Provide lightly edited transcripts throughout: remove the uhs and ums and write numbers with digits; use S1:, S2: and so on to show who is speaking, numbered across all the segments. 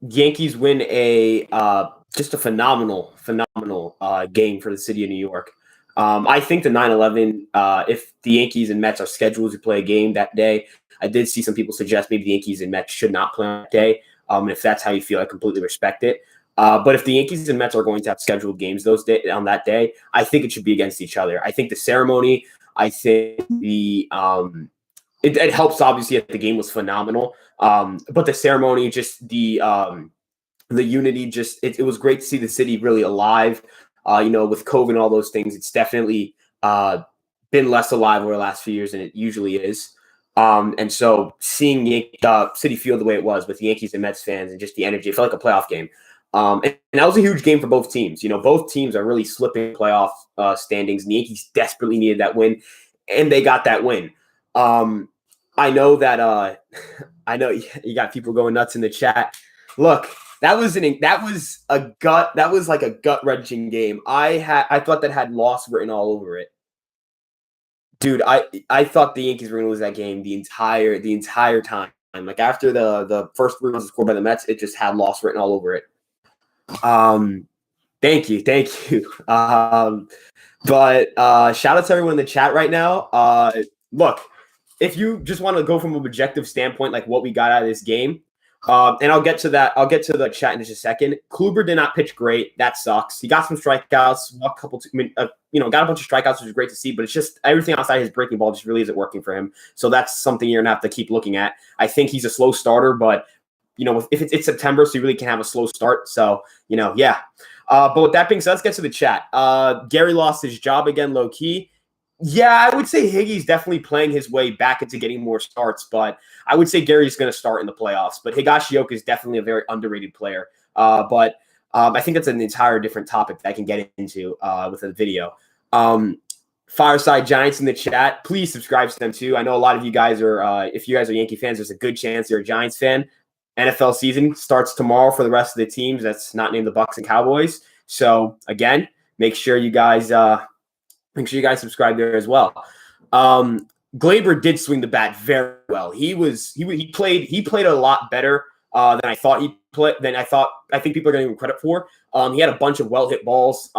S1: Yankees win a just a phenomenal game for the city of New York. I think the 9/11, if the Yankees and Mets are scheduled to play a game that day, I did see some people suggest maybe the Yankees and Mets should not play on that day. And if that's how you feel, I completely respect it. But if the Yankees and Mets are going to have scheduled games on that day, I think it should be against each other. I think the ceremony, I think it helps obviously that the game was phenomenal. But the ceremony, just the unity, just it was great to see the city really alive. With COVID and all those things, it's definitely been less alive over the last few years than it usually is. And so seeing City Field the way it was with Yankees and Mets fans and just the energy, it felt like a playoff game. And that was a huge game for both teams. Both teams are really slipping playoff standings, and the Yankees desperately needed that win, and they got that win. I know that I know you got people going nuts in the chat. Look, that was like a gut-wrenching game. I thought that had loss written all over it. Dude, I thought the Yankees were going to lose that game the entire time. Like after the first 3 runs scored by the Mets, it just had loss written all over it. Thank you. But shout out to everyone in the chat right now. Look, if you just want to go from an objective standpoint, like what we got out of this game, and I'll get to that. I'll get to the chat in just a second. Kluber did not pitch great. That sucks. He got some strikeouts, got a bunch of strikeouts, which is great to see. But it's just everything outside his breaking ball just really isn't working for him. So that's something you're gonna have to keep looking at. I think he's a slow starter, but if it's September, so you really can have a slow start. So yeah. But with that being said, let's get to the chat. Gary lost his job again, low key. Yeah, I would say Higgy's definitely playing his way back into getting more starts, but I would say Gary's going to start in the playoffs. But Higashioka is definitely a very underrated player. But I think that's an entire different topic that I can get into with a video. Fireside Giants in the chat, please subscribe to them too. I know a lot of you guys are, if you guys are Yankee fans, there's a good chance you're a Giants fan. NFL season starts tomorrow for the rest of the teams that's not named the Bucs and Cowboys. So again, make sure you guys subscribe there as well. Glaber did swing the bat very well. He played a lot better than I thought he played. I think people are going to give him credit for. He had a bunch of well hit balls.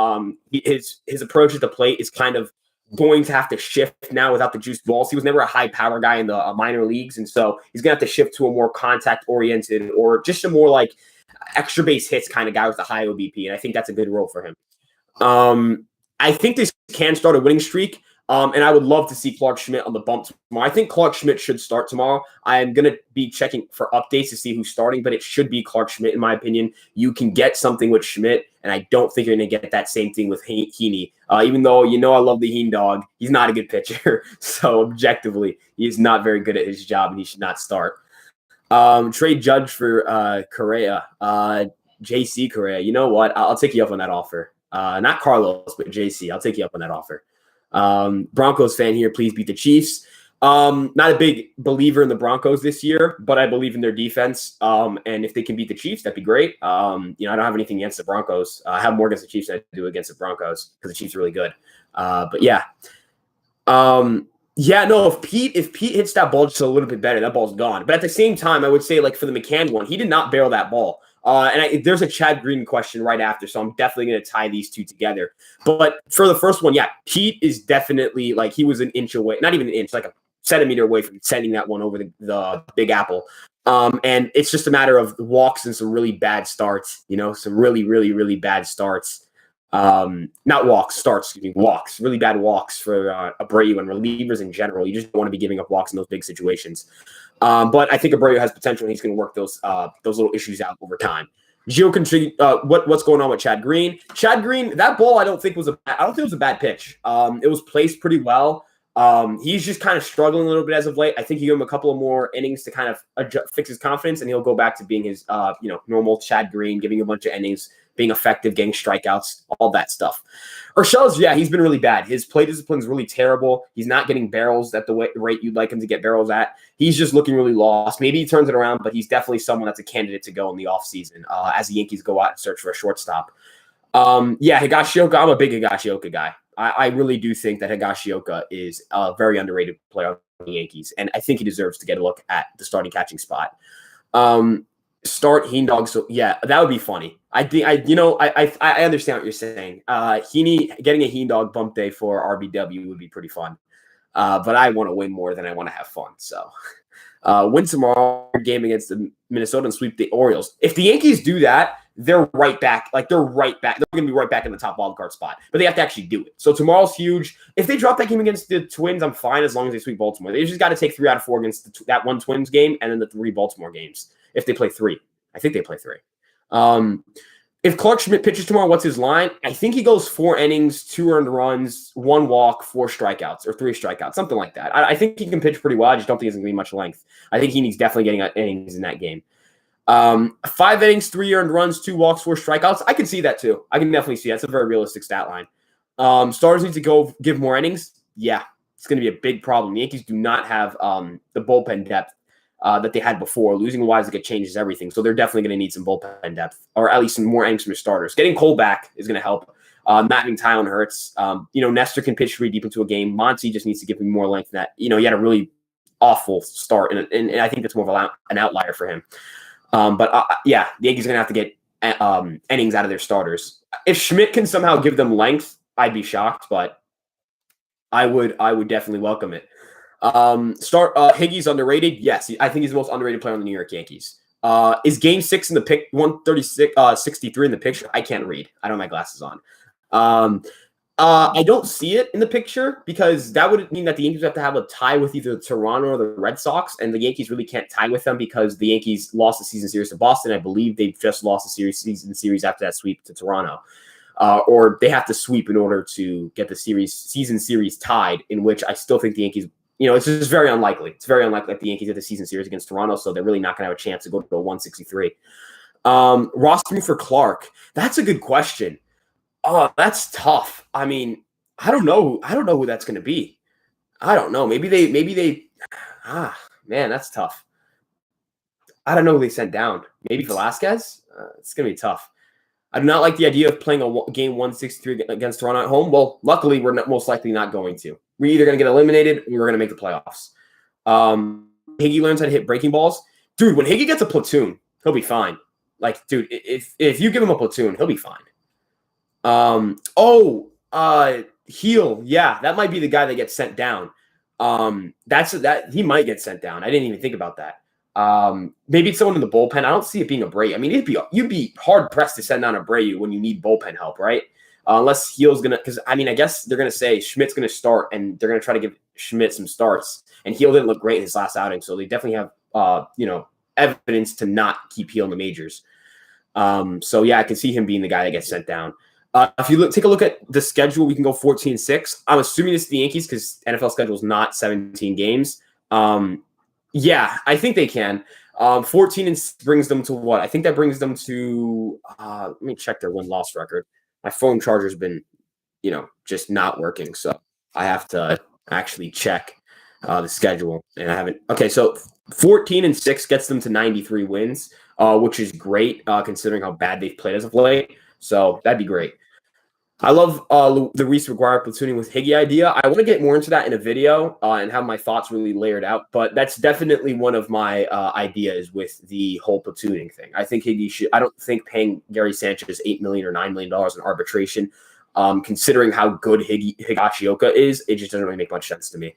S1: His approach at the plate is kind of going to have to shift now without the juiced balls. He was never a high power guy in the minor leagues, and so he's going to have to shift to a more contact oriented or just a more like extra base hits kind of guy with a high OBP, and I think that's a good role for him. I think this can start a winning streak, and I would love to see Clark Schmidt on the bump tomorrow. I think Clark Schmidt should start tomorrow. I am going to be checking for updates to see who's starting, but it should be Clark Schmidt, in my opinion. You can get something with Schmidt, and I don't think you're going to get that same thing with Heaney. Even though I love the Heen dog, he's not a good pitcher. So objectively, he is not very good at his job, and he should not start. Trade Judge for Correa, JC Correa. You know what? I'll take you up on that offer. Not Carlos, but JC. I'll take you up on that offer. Broncos fan here. Please beat the Chiefs. Not a big believer in the Broncos this year, but I believe in their defense. And if they can beat the Chiefs, that'd be great. I don't have anything against the Broncos. I have more against the Chiefs than I do against the Broncos because the Chiefs are really good. But yeah. If Pete hits that ball just a little bit better, that ball's gone. But at the same time, I would say like for the McCann one, he did not barrel that ball. There's a Chad Green question right after, so I'm definitely going to tie these two together. But for the first one, yeah, Pete is definitely like he was an inch away, not even an inch, like a centimeter away from sending that one over the Big Apple. And it's just a matter of walks and some really bad starts, some really, really, really bad starts. Not walks, starts, excuse me, walks, really bad walks for Abreu and relievers in general. You just don't want to be giving up walks in those big situations. But I think Abreu has potential, and he's going to work those little issues out over time. What's going on with Chad Green? Chad Green, that ball I don't think was a bad pitch. It was placed pretty well. He's just kind of struggling a little bit as of late. I think you give him a couple of more innings to kind of fix his confidence, and he'll go back to being his normal Chad Green, giving a bunch of innings, being effective, getting strikeouts, all that stuff. Urshela's, yeah, he's been really bad. His play discipline is really terrible. He's not getting barrels at the rate you'd like him to get barrels at. He's just looking really lost. Maybe he turns it around, but he's definitely someone that's a candidate to go in the offseason as the Yankees go out and search for a shortstop. Higashioka, I'm a big Higashioka guy. I really do think that Higashioka is a very underrated player on the Yankees, and I think he deserves to get a look at the starting catching spot. Start Heen Dog. So yeah, that would be funny. I think I understand what you're saying. Heaney getting a Heen Dog bump day for RBW would be pretty fun. But I want to win more than I want to have fun. So win tomorrow game against the Minnesota and sweep the Orioles. If the Yankees do that, they're right back. Like they're right back. They're going to be right back in the top wild card spot. But they have to actually do it. So tomorrow's huge. If they drop that game against the Twins, I'm fine as long as they sweep Baltimore. They just got to take 3 out of 4 against that one Twins game and then the 3 Baltimore games. If they play 3, I think they play 3. If Clark Schmidt pitches tomorrow, what's his line? I think he goes 4 innings, 2 earned runs, 1 walk, 4 strikeouts, or 3 strikeouts, something like that. I think he can pitch pretty well. I just don't think he's going to be much length. I think he's definitely getting innings in that game. 5 innings, 3 earned runs, 2 walks, 4 strikeouts. I can see that too. I can definitely see that. It's a very realistic stat line. Stars need to go give more innings. Yeah, it's going to be a big problem. The Yankees do not have the bullpen depth that they had before. Losing Weisiger changes everything. So they're definitely going to need some bullpen depth, or at least some more innings from your starters. Getting Cole back is going to help. Not having Tylen hurts. Nestor can pitch pretty deep into a game. Monty just needs to give him more length than that. He had a really awful start, and I think that's more of an outlier for him. The Yankees are going to have to get innings out of their starters. If Schmidt can somehow give them length, I'd be shocked, but I would definitely welcome it. Higgy's underrated. Yes, I think he's the most underrated player on the New York Yankees. Is Game 6 in the pick 63 in the picture? I can't read. I don't have my glasses on. I don't see it in the picture because that would mean that the Yankees have to have a tie with either Toronto or the Red Sox, and the Yankees really can't tie with them because the Yankees lost the season series to Boston. I believe they've just lost the season series after that sweep to Toronto. Or they have to sweep in order to get the season series tied, in which I still think the Yankees, it's just very unlikely. It's very unlikely that the Yankees get the season series against Toronto, so they're really not going to have a chance to go to a 163. Roster for Clark. That's a good question. Oh, that's tough. I mean, I don't know who that's going to be. I don't know. Maybe they. Man, that's tough. I don't know who they sent down. Maybe Velasquez. It's going to be tough. I do not like the idea of playing a game 163 against Toronto at home. Well, luckily, we're most likely not going to. We're either going to get eliminated or we're going to make the playoffs. Higgy learns how to hit breaking balls. Dude, when Higgy gets a platoon, he'll be fine. Like, dude, if you give him a platoon, he'll be fine. Heel. Yeah, that might be the guy that gets sent down. He might get sent down. I didn't even think about that. Maybe it's someone in the bullpen. I don't see it being Abreu. I mean, you'd be hard pressed to send down Abreu when you need bullpen help, right? Unless Heel's gonna, because I guess they're gonna say Schmidt's gonna start, and they're gonna try to give Schmidt some starts. And Heel didn't look great in his last outing, so they definitely have evidence to not keep Heel in the majors. So yeah, I can see him being the guy that gets sent down. If you take a look at the schedule, we can go 14-6. I'm assuming it's the Yankees because NFL schedule is not 17 games. Yeah, I think they can. 14 brings them to what? I think that brings them to let me check their win-loss record. My phone charger's been, just not working, so I have to actually check the schedule, and I haven't. Okay, so 14-6 gets them to 93 wins, which is great considering how bad they've played as of late. So that'd be great. I love the Reese McGuire platooning with Higgy idea. I want to get more into that in a video and have my thoughts really layered out, but that's definitely one of my ideas with the whole platooning thing. I think Higgy should. I don't think paying Gary Sanchez $8 million or $9 million in arbitration, considering how good Higashioka is, it just doesn't really make much sense to me.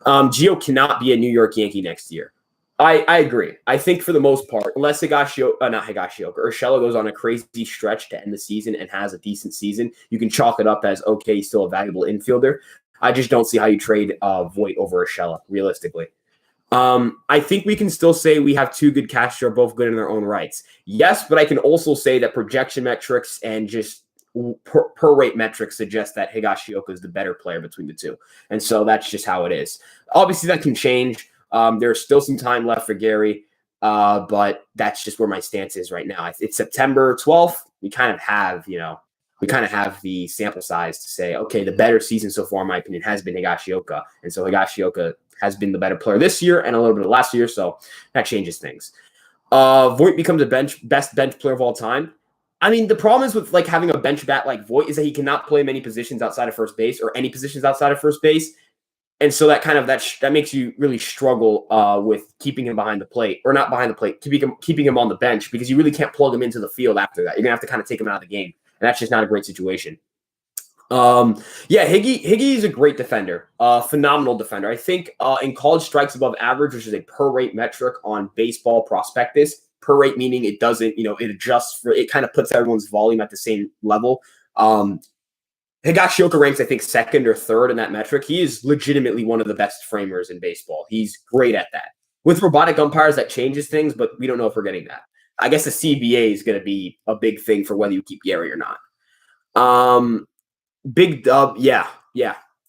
S1: Gio cannot be a New York Yankee next year. I agree. I think for the most part, unless Urshela goes on a crazy stretch to end the season and has a decent season, you can chalk it up as, okay, he's still a valuable infielder. I just don't see how you trade Voit over Urshela, realistically. I think we can still say we have 2 good catchers who are both good in their own rights. Yes, but I can also say that projection metrics and just per rate metrics suggest that Higashioka is the better player between the two. And so that's just how it is. Obviously, that can change. There's still some time left for Gary, but that's just where my stance is right now. It's September 12th. We kind of have, the sample size to say, okay, the better season so far, in my opinion, has been Higashioka. And so Higashioka has been the better player this year and a little bit of last year. So that changes things. Voit becomes a best bench player of all time. I mean, the problem is with having a bench bat like Voit is that he cannot play many positions outside of first base or any positions outside of first base. And so that makes you really struggle with keeping him behind the plate, or not behind the plate, keeping him on the bench, because you really can't plug him into the field after that. You're gonna have to kind of take him out of the game, and that's just not a great situation. Yeah, Higgy is a great defender, phenomenal defender. I think in college strikes above average, which is a per rate metric on baseball prospectus, per rate meaning it doesn't, it adjusts for, it kind of puts everyone's volume at the same level. Higashioka ranks, I think, second or third in that metric. He is legitimately one of the best framers in baseball. He's great at that. With robotic umpires, that changes things, but we don't know if we're getting that. I guess the CBA is going to be a big thing for whether you keep Gary or not. Big dub, yeah.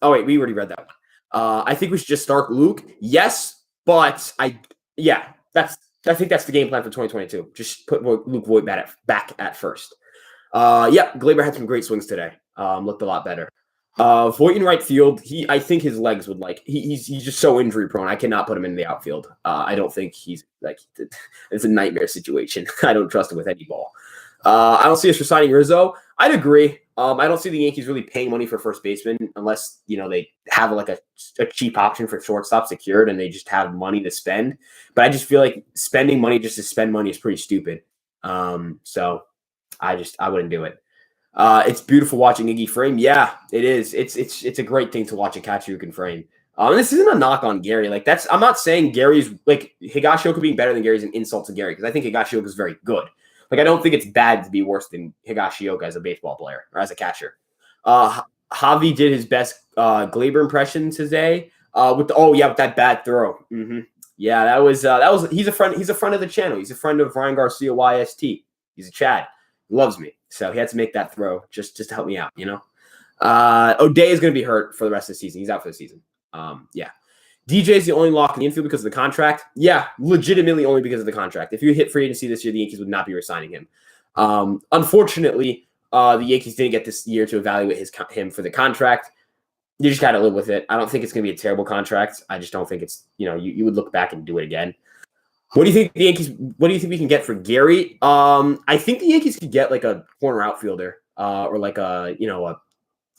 S1: Oh wait, we already read that one. I think we should just start Luke. Yes, but I think that's the game plan for 2022. Just put Luke Voigt back at first. Glaber had some great swings today. Looked a lot better. Voigt in right field. I think his legs would he's just so injury prone. I cannot put him in the outfield. I don't think he's it's a nightmare situation. I don't trust him with any ball. I don't see us resigning Rizzo. I'd agree. I don't see the Yankees really paying money for first baseman unless, they have a cheap option for shortstop secured and they just have money to spend. But I just feel like spending money just to spend money is pretty stupid. So I wouldn't do it. It's beautiful watching Iggy frame. Yeah, it is. It's a great thing to watch a catcher who can frame. And this isn't a knock on Gary. I'm not saying Gary's Higashioka being better than Gary is an insult to Gary, because I think Higashioka is very good. I don't think it's bad to be worse than Higashioka as a baseball player or as a catcher. Javi did his best Glaber impression today with that bad throw. Mm-hmm. Yeah, that was he's a friend of the channel. He's a friend of Ryan Garcia YST. He's a Chad. He loves me. So he had to make that throw just to help me out, O'Day is going to be hurt for the rest of the season. He's out for the season. DJ is the only lock in the infield because of the contract. Yeah, legitimately only because of the contract. If you hit free agency this year, the Yankees would not be resigning him. Unfortunately, the Yankees didn't get this year to evaluate him for the contract. You just got to live with it. I don't think it's going to be a terrible contract. I just don't think it's, you would look back and do it again. What do you think we can get for Gary? I think the Yankees could get a corner outfielder or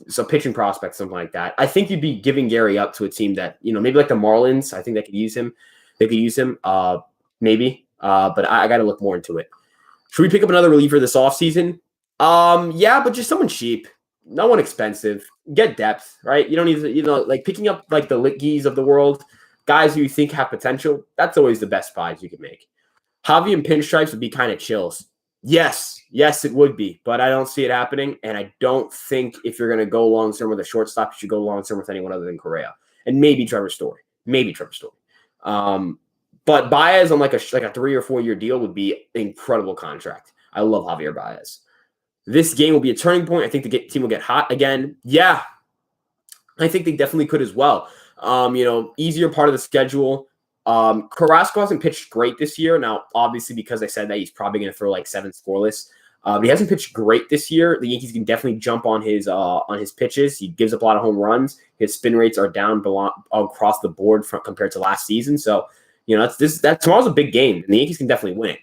S1: some pitching prospect, something like that. I think you'd be giving Gary up to a team that, maybe like the Marlins. I think they could use him. Maybe. But I got to look more into it. Should we pick up another reliever this offseason? Yeah, but just someone cheap. No one expensive. Get depth, right? You don't need to, picking up the Litkeys of the world, guys who you think have potential. That's always the best buys you can make. Javi and pinstripes would be kind of chills. Yes, it would be, but I don't see it happening, and I don't think if you're going to go long-term with a shortstop, you should go long-term with anyone other than Correa, and maybe Trevor Story. But Baez on a 3 or 4 year deal would be an incredible contract. I love Javier Baez. This game will be a turning point. I think the team will get hot again. Yeah, I think they definitely could as well. Easier part of the schedule. Carrasco hasn't pitched great this year. Now, obviously, because I said that, he's probably going to throw 7 scoreless. But he hasn't pitched great this year. The Yankees can definitely jump on his pitches. He gives up a lot of home runs. His spin rates are down across the board compared to last season. So, tomorrow's a big game, and the Yankees can definitely win it.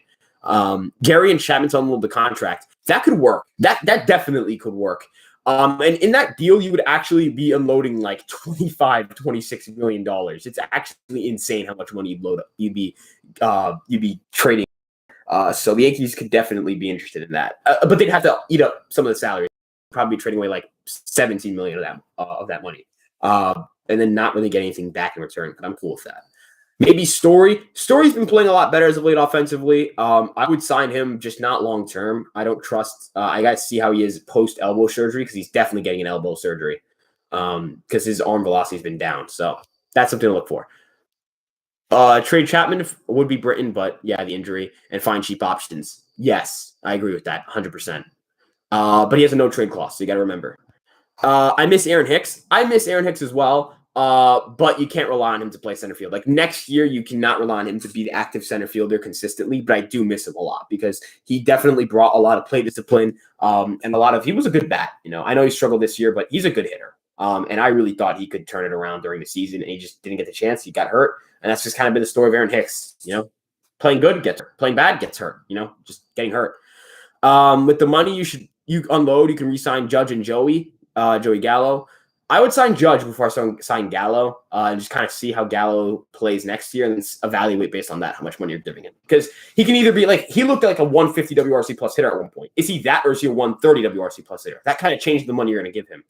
S1: Gary and Chapman's unload the contract. That could work. That definitely could work. And in that deal, you would actually be unloading $25-26 million. It's actually insane how much money you'd be trading. So the Yankees could definitely be interested in that. But they'd have to eat up some of the salary. Probably be trading away $17 million of that money. And then not really get anything back in return. But I'm cool with that. Maybe Story. Story's been playing a lot better as of late offensively. I would sign him, just not long term. I don't trust. I got to see how he is post elbow surgery, because he's definitely getting an elbow surgery because his arm velocity has been down. So that's something to look for. Trade Chapman would be Britain, but yeah, the injury, and find cheap options. Yes, I agree with that 100%. But he has a no trade clause, so you got to remember. I miss Aaron Hicks. I miss Aaron Hicks as well. But you can't rely on him to play center field. Next year, you cannot rely on him to be the active center fielder consistently, but I do miss him a lot because he definitely brought a lot of play discipline and he was a good bat. I know he struggled this year, but he's a good hitter. And I really thought he could turn it around during the season, and he just didn't get the chance. He got hurt, and that's just kind of been the story of Aaron Hicks. Playing good gets hurt, playing bad gets hurt. Just getting hurt. With the money you unload, you can re-sign Judge and Joey Gallo. I would sign Judge before I sign Gallo, and just kind of see how Gallo plays next year, and then evaluate based on that how much money you're giving him. Because he can either be he looked like a 150 WRC plus hitter at one point. Is he that, or is he a 130 WRC plus hitter? That kind of changed the money you're going to give him.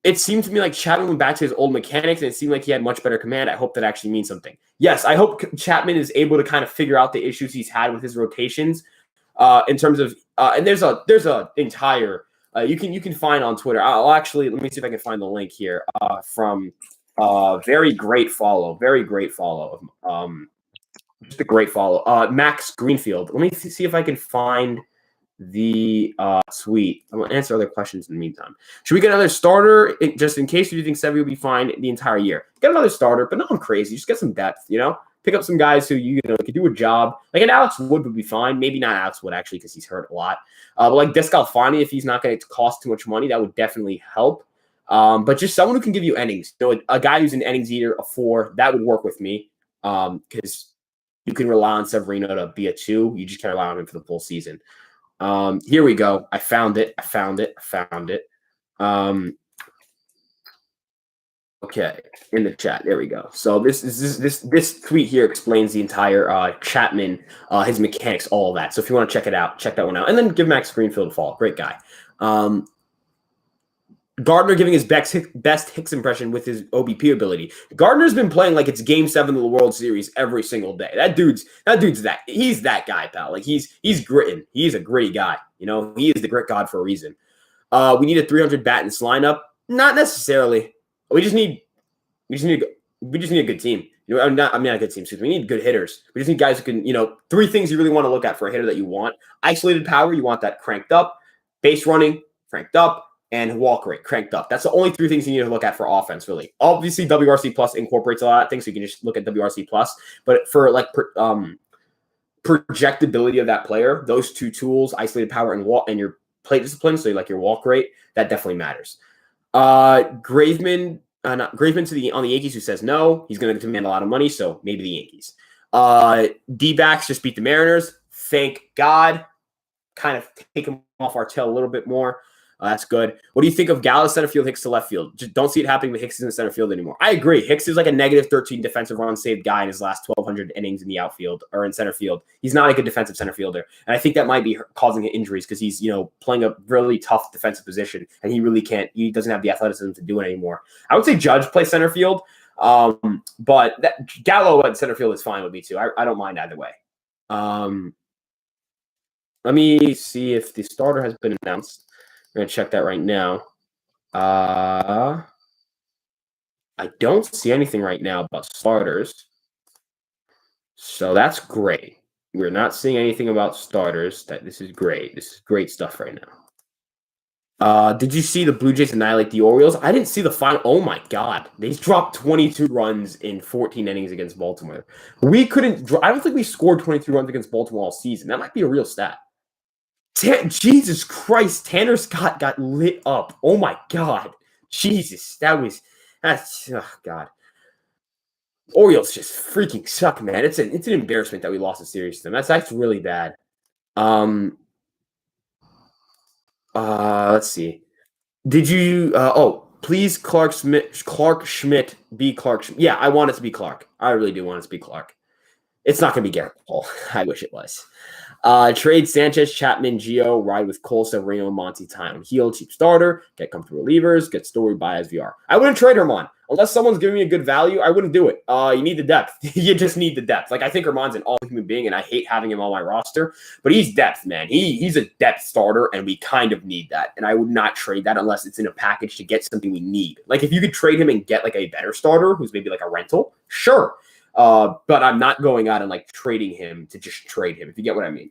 S1: It seemed to me like Chapman went back to his old mechanics, and it seemed like he had much better command. I hope that actually means something. Yes, I hope Chapman is able to kind of figure out the issues he's had with his rotations. In terms of and there's a entire you can find on Twitter. I'll actually let me see if I can find the link here from very great follow just a great follow Max Greenfield. Let me see if I can find the tweet. I'm gonna answer other questions in the meantime. Should we get another starter just in case you think Sevy will be fine the entire year? Get another starter, but nothing crazy. Just get some depth, pick up some guys who can do a job. Like an Alex Wood would be fine. Maybe not Alex Wood actually because he's hurt a lot. But like Descalfani, if he's not going to cost too much money, that would definitely help. But just someone who can give you innings. A guy who's an innings eater, a 4, that would work with me. Because you can rely on Severino to be a 2. You just can't rely on him for the full season. Here we go. I found it. Okay, in the chat. There we go. So this tweet here explains the entire Chapman, his mechanics, all of that. So if you want to check it out, check that one out. And then give Max Greenfield a follow. Great guy. Gardner giving his best Hicks impression with his OBP ability. Gardner's been playing like it's Game 7 of the World Series every single day. That dude's he's that guy, pal. Like he's gritting. He's a gritty guy. He is the grit god for a reason. We need a 300 bat in this lineup. Not necessarily. We just need a good team. I'm not a good team. Excuse me. We need good hitters. We just need guys who can, 3 things you really want to look at for a hitter that you want. Isolated power, you want that cranked up. Base running, cranked up. And walk rate, cranked up. That's the only 3 things you need to look at for offense, really. Obviously, WRC Plus incorporates a lot of things, so you can just look at WRC Plus. But for projectability of that player, those 2 tools, isolated power and your plate discipline, so your walk rate, that definitely matters. Graveman on the Yankees, who says no. He's going to demand a lot of money, so maybe the Yankees. D-backs just beat the Mariners. Thank God. Kind of take him off our tail a little bit more. That's good. What do you think of Gallo center field, Hicks to left field? Just don't see it happening with Hicks in the center field anymore. I agree. Hicks is like a negative 13 defensive run saved guy in his last 1,200 innings in the outfield or in center field. He's not a good defensive center fielder. And I think that might be causing injuries because he's, playing a really tough defensive position and he doesn't have the athleticism to do it anymore. I would say Judge plays center field. But Gallo at center field is fine with me too. I don't mind either way. Let me see if the starter has been announced. I'm going to check that right now. I don't see anything right now about starters. So that's great. We're not seeing anything about starters. This is great. This is great stuff right now. Did you see the Blue Jays annihilate the Orioles? I didn't see the final. Oh, my God. They dropped 22 runs in 14 innings against Baltimore. I don't think we scored 22 runs against Baltimore all season. That might be a real stat. Jesus Christ, Tanner Scott got lit up. Oh my God. Jesus, that's oh God. Orioles just freaking suck, man. It's an embarrassment that we lost a series to them. That's really bad. Let's see. Did you please Clark Schmidt be Clark Schmidt. Yeah, I want it to be Clark. I really do want it to be Clark. It's not going to be Garrett Cole. I wish it was. Trade Sanchez, Chapman, Gio, ride with Cole, Severino, and Monty time. Heel, cheap starter, get comfortable relievers, get Story by as VR. I wouldn't trade Herman. Unless someone's giving me a good value, I wouldn't do it. You need the depth. You just need the depth. I think Herman's an all-human being, and I hate having him on my roster, but he's depth, man. He's a depth starter, and we kind of need that. And I would not trade that unless it's in a package to get something we need. If you could trade him and get a better starter who's maybe a rental, sure. But I'm not going out and trading him to just trade him, if you get what I mean.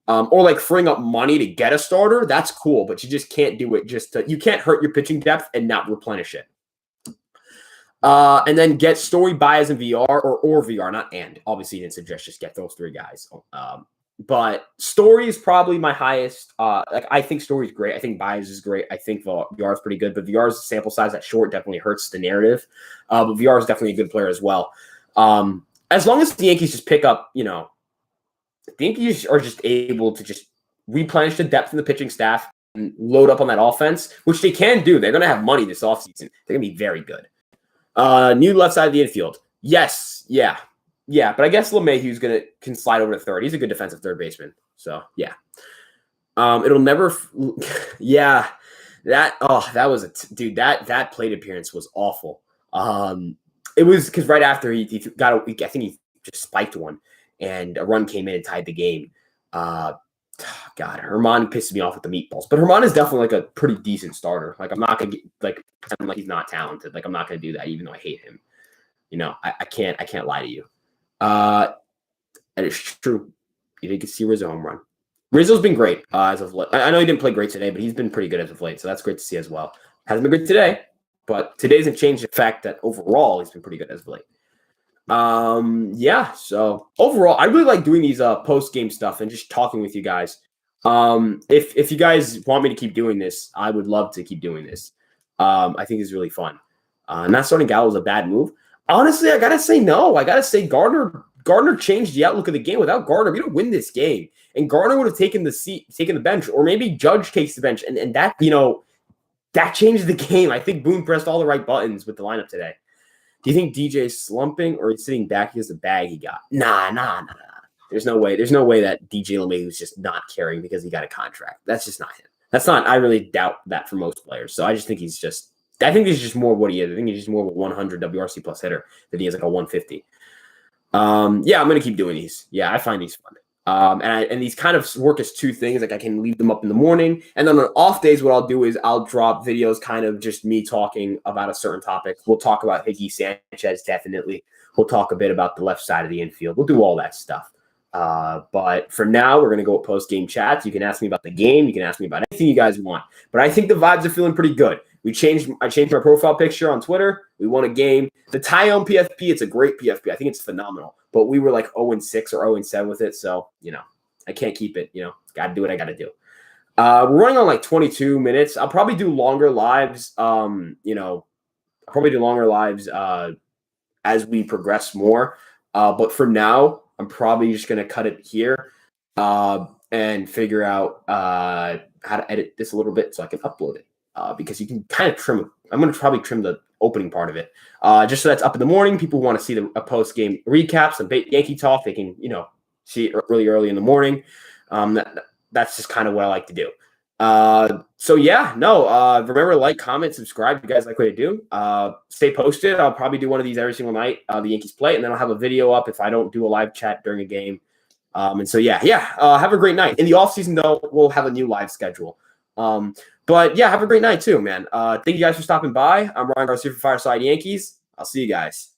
S1: Or freeing up money to get a starter, that's cool, but you just can't do it you can't hurt your pitching depth and not replenish it. And then get Story, Baez, and VR or VR, not and. Obviously, you didn't suggest just get those 3 guys. But Story is probably my highest. I think Story's great. I think Baez is great. I think VR is pretty good, but VR's sample size at short definitely hurts the narrative. But VR is definitely a good player as well. As long as the Yankees just pick up, the Yankees are just able to just replenish the depth in the pitching staff load up on that offense, which they can do. They're going to have money this offseason. They're going to be very good. New left side of the infield. Yes. Yeah. Yeah. But I guess LeMahieu's can slide over to third. He's a good defensive third baseman. So, yeah. It'll never. Yeah. That was dude, that plate appearance was awful. It was because right after he got I think he just spiked one and a run came in and tied the game. God, Herman pisses me off with the meatballs, but Herman is definitely like a pretty decent starter. Like I'm not gonna pretend like he's not talented. Like I'm not gonna do that, even though I hate him. You know, I can't lie to you. And it's true. You didn't see Rizzo home run. Rizzo's been great as of late. I know he didn't play great today, but he's been pretty good as of late. So that's great to see as well. Hasn't been great today, but today doesn't change the fact that overall he's been pretty good as of late. Yeah. So overall, I really like doing these post game stuff and just talking with you guys. If you guys want me to keep doing this, I would love to keep doing this. I think it's really fun. Not starting Gallo was a bad move. Honestly, I gotta say no. I gotta say Gardner changed the outlook of the game. Without Gardner, we don't win this game. And Gardner would have taken the bench, or maybe Judge takes the bench, and that that changed the game. I think Boone pressed all the right buttons with the lineup today. Do you think DJ's slumping or he's sitting back because the bag he got? Nah. There's no way that DJ LeMahieu is just not caring because he got a contract. That's just not him. That's not. I really doubt that for most players. So I just think he's just more what he is. I think he's just more of a 100 WRC plus hitter than he is like a 150. Yeah, I'm gonna keep doing these. Yeah, I find these fun. And these kind of work as two things. Like I can leave them up in the morning, and then on off days, what I'll do is I'll drop videos, kind of just me talking about a certain topic. We'll talk about Higgy Sanchez, definitely. We'll talk a bit about the left side of the infield. We'll do all that stuff. But for now, we're gonna go with post game chats. You can ask me about the game. You can ask me about anything you guys want. But I think the vibes are feeling pretty good. I changed my profile picture on Twitter. We won a game. The Tyone PFP, it's a great PFP. I think it's phenomenal. But we were like 0-6 or 0-7 with it. So, I can't keep it. Got to do what I got to do. We're running on like 22 minutes. I'll probably do longer lives. I'll probably do longer lives as we progress more. But for now, I'm probably just going to cut it here and figure out how to edit this a little bit so I can upload it. Because you can kind of trim. I'm going to probably trim the opening part of it, just so that's up in the morning. People want to see a post game recap, some Yankee talk. They can, see it really early in the morning. That's just kind of what I like to do. Remember to like, comment, subscribe. If you guys like what I do, stay posted. I'll probably do one of these every single night. The Yankees play, and then I'll have a video up if I don't do a live chat during a game. Have a great night. In the off season, though, we'll have a new live schedule. But yeah, have a great night too, man. Thank you guys for stopping by. I'm Ryan Garcia for Fireside Yankees. I'll see you guys.